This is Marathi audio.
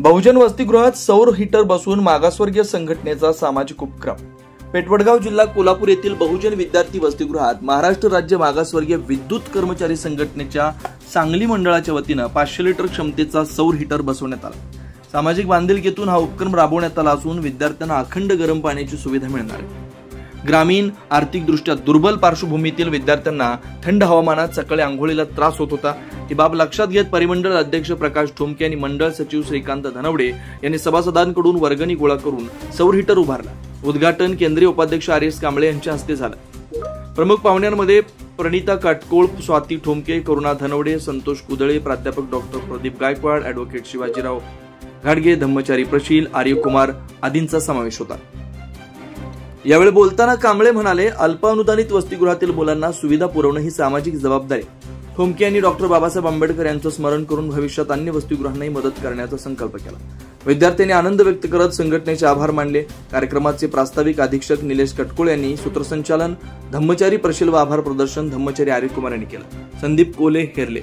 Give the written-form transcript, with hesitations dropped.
बहुजन वसतिगृहात सौर हीटर बसवून मागासवर्गीय संघटनेचा सामाजिक उपक्रम। पेठवडगाव जिल्हा कोल्हापूर येथील बहुजन विद्यार्थी वसतिगृहात महाराष्ट्र राज्य मागासवर्गीय विद्युत कर्मचारी संघटनेच्या सांगली मंडळाच्या वतीनं 500 लिटर क्षमतेचा सौर हीटर बसवण्यात आला। सामाजिक बांधिलकीतून हा उपक्रम राबवण्यात आला असून विद्यार्थ्यांना अखंड गरम पाण्याची सुविधा मिळणार आहे। ग्रामीण आर्थिकदृष्ट्या दुर्बल पार्श्वभूमीतील विद्यार्थ्यांना थंड हवामानात सकाळी आंघोळीला त्रास होत होता। ही बाब लक्षात घेत परिमंडळ अध्यक्ष प्रकाश ठोमके आणि मंडळ सचिव श्रीकांत धनवडे यांनी सभासदांकडून वर्गणी गोळा करून सौर हीटर उभारला। उद्घाटन केंद्रीय उपाध्यक्ष आर.एस. कांबळे यांच्या हस्ते झालं। प्रमुख पाहुण्यांमध्ये प्रणिता काटकोळ, स्वाती ठोमके, करुणा धनवडे, संतोष कुदळे, प्राध्यापक डॉक्टर प्रदीप गायकवाड, ॲडव्होकेट शिवाजीराव घाडगे, धम्मचारी प्रशील, आर्य कुमार आदींचा समावेश होता। यावेळी बोलताना कांबळे म्हणाले, अल्प अनुदानित वसतिगृहातील मुलांना सुविधा पुरवणं ही सामाजिक जबाबदारी। ठोमके यांनी डॉक्टर बाबासाहेब आंबेडकर यांचं स्मरण करून भविष्यात अन्य वसतिगृहांनाही मदत करण्याचा संकल्प केला। विद्यार्थ्यांनी आनंद व्यक्त करत संघटनेचे आभार मानले। कार्यक्रमाचे प्रास्ताविक अधीक्षक निलेश कटकोळ यांनी सूत्रसंचालन, धम्मचारी प्रशील व आभार प्रदर्शन धम्मचारी आर्य कुमार यांनी केलं। संदीप कोले हेरले।